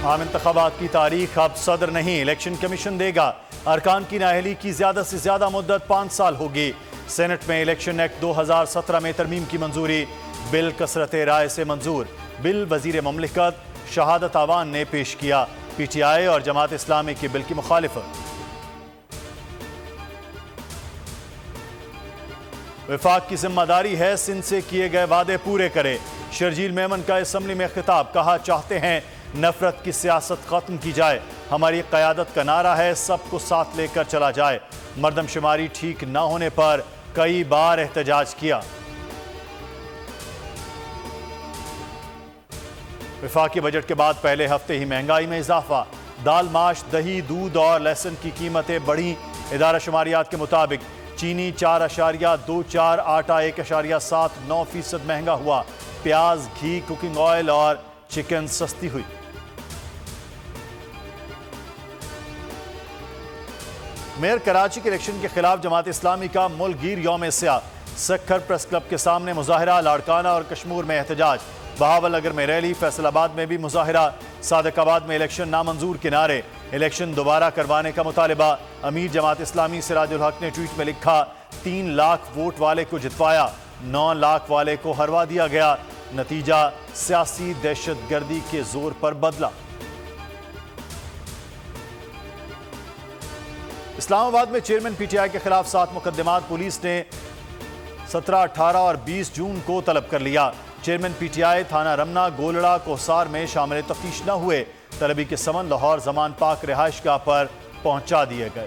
عام انتخابات کی تاریخ اب صدر نہیں، الیکشن کمیشن دے گا۔ ارکان کی نااہلی کی زیادہ سے زیادہ مدت 5 سال ہوگی۔ سینٹ میں الیکشن ایکٹ 2017 میں ترمیم کی منظوری، بل کثرت رائے سے منظور۔ بل وزیر مملکت شہادت آوان نے پیش کیا۔ پی ٹی آئی اور جماعت اسلامی کی بل کی مخالفت۔ وفاق کی ذمہ داری ہے سندھ سے کیے گئے وعدے پورے کرے۔ شرجیل میمن کا اسمبلی میں خطاب، کہا چاہتے ہیں نفرت کی سیاست ختم کی جائے، ہماری قیادت کا نعرہ ہے سب کو ساتھ لے کر چلا جائے۔ مردم شماری ٹھیک نہ ہونے پر کئی بار احتجاج کیا۔ وفاقی بجٹ کے بعد پہلے ہفتے ہی مہنگائی میں اضافہ، دال، ماش، دہی، دودھ اور لہسن کی قیمتیں بڑھیں۔ ادارہ شماریات کے مطابق چینی 4.24، آٹا 1.79% مہنگا ہوا۔ پیاز، گھی، کوکنگ آئل اور چکن سستی ہوئی۔ میئر کراچی کے الیکشن کے خلاف جماعت اسلامی کا ملک گیر یوم سیاہ، سکھر پریس کلب کے سامنے مظاہرہ، لاڑکانہ اور کشمور میں احتجاج، بہاول نگر میں ریلی، فیصل آباد میں بھی مظاہرہ، صادق آباد میں الیکشن نامنظور کے نعرے، الیکشن دوبارہ کروانے کا مطالبہ۔ امیر جماعت اسلامی سراج الحق نے ٹویٹ میں لکھا، 3 لاکھ ووٹ والے کو جتوایا، 9 لاکھ والے کو ہروا دیا گیا، نتیجہ سیاسی دہشت گردی کے زور پر بدلا۔ اسلام آباد میں چیئرمین پی ٹی آئی کے خلاف 7 مقدمات پولیس نے 17، 18 اور 20 جون کو طلب کر لیا۔ چیئرمین پی ٹی آئی تھانہ رمنا، گولڑا، کوسار میں شامل تفتیش نہ ہوئے۔ طلبی کے سمن لاہور زمان پاک رہائش گاہ پر پہنچا دیے گئے۔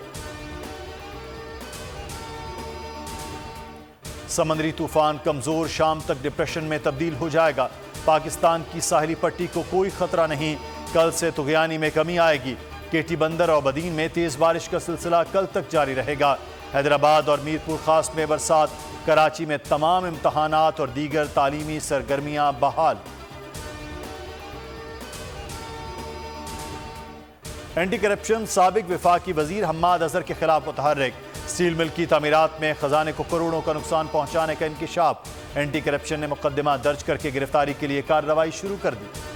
سمندری طوفان کمزور، شام تک ڈپریشن میں تبدیل ہو جائے گا۔ پاکستان کی ساحلی پٹی کو کوئی خطرہ نہیں، کل سے طغیانی میں کمی آئے گی۔ کیٹی بندر اور بدین میں تیز بارش کا سلسلہ کل تک جاری رہے گا۔ حیدرآباد اور میرپور خاص میں برسات، کراچی میں تمام امتحانات اور دیگر تعلیمی سرگرمیاں بحال۔ اینٹی کرپشن سابق وفاقی وزیر حماد اظہر کے خلاف متحرک، سٹیل مل کی تعمیرات میں خزانے کو کروڑوں کا نقصان پہنچانے کا انکشاف۔ اینٹی کرپشن نے مقدمہ درج کر کے گرفتاری کے لیے کارروائی شروع کر دی۔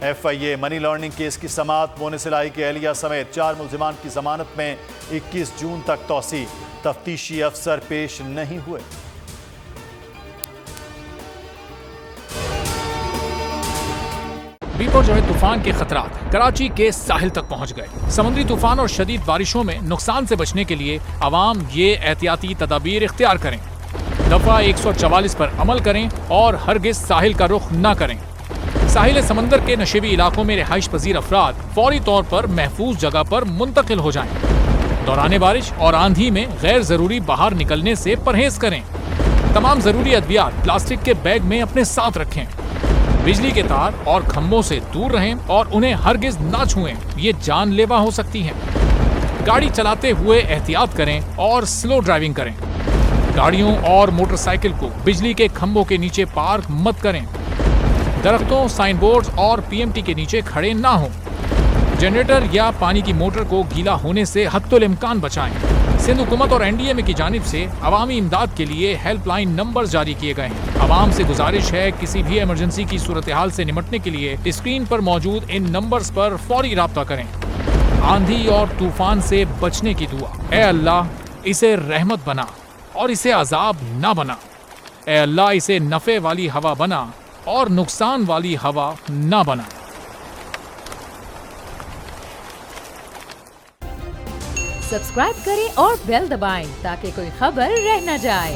ایف آئی اے منی لانڈرنگ کیس کی سماعت، مونس الہی کے اہلیہ سمیت 4 ملزمان کی ضمانت میں 21 جون تک توسیع۔ تفتیشی افسر پیش نہیں ہوئے۔ بیپور جو ہے طوفان کے خطرات کراچی کے ساحل تک پہنچ گئے۔ سمندری طوفان اور شدید بارشوں میں نقصان سے بچنے کے لیے عوام یہ احتیاطی تدابیر اختیار کریں۔ دفعہ 144 پر عمل کریں اور ہرگز ساحل کا رخ نہ کریں۔ ساحل سمندر کے نشیبی علاقوں میں رہائش پذیر افراد فوری طور پر محفوظ جگہ پر منتقل ہو جائیں۔ دوران بارش اور آندھی میں غیر ضروری باہر نکلنے سے پرہیز کریں۔ تمام ضروری ادویات پلاسٹک کے بیگ میں اپنے ساتھ رکھیں۔ بجلی کے تار اور کھمبوں سے دور رہیں اور انہیں ہرگز نہ چھوئیں، یہ جان لیوا ہو سکتی ہیں۔ گاڑی چلاتے ہوئے احتیاط کریں اور سلو ڈرائیونگ کریں۔ گاڑیوں اور موٹر سائیکل کو بجلی کے کھمبوں کے نیچے پارک مت کریں۔ درختوں، سائن بورڈز اور پی ایم ٹی کے نیچے کھڑے نہ ہوں۔ جنریٹر یا پانی کی موٹر کو گیلا ہونے سے حتی الامکان بچائیں۔ سندھ حکومت اور این ڈی اے ایم کی جانب سے عوامی امداد کے لیے ہیلپ لائن نمبر جاری کیے گئے ہیں۔ عوام سے گزارش ہے کسی بھی ایمرجنسی کی صورتحال سے نمٹنے کے لیے اسکرین پر موجود ان نمبرز پر فوری رابطہ کریں۔ آندھی اور طوفان سے بچنے کی دعا۔ اے اللہ اسے رحمت بنا اور اسے عذاب نہ بنا۔ اے اللہ اسے نفع والی ہوا بنا اور نقصان والی ہوا نہ بنا۔ سبسکرائب کریں اور بیل دبائیں تاکہ کوئی خبر رہ نہ جائے۔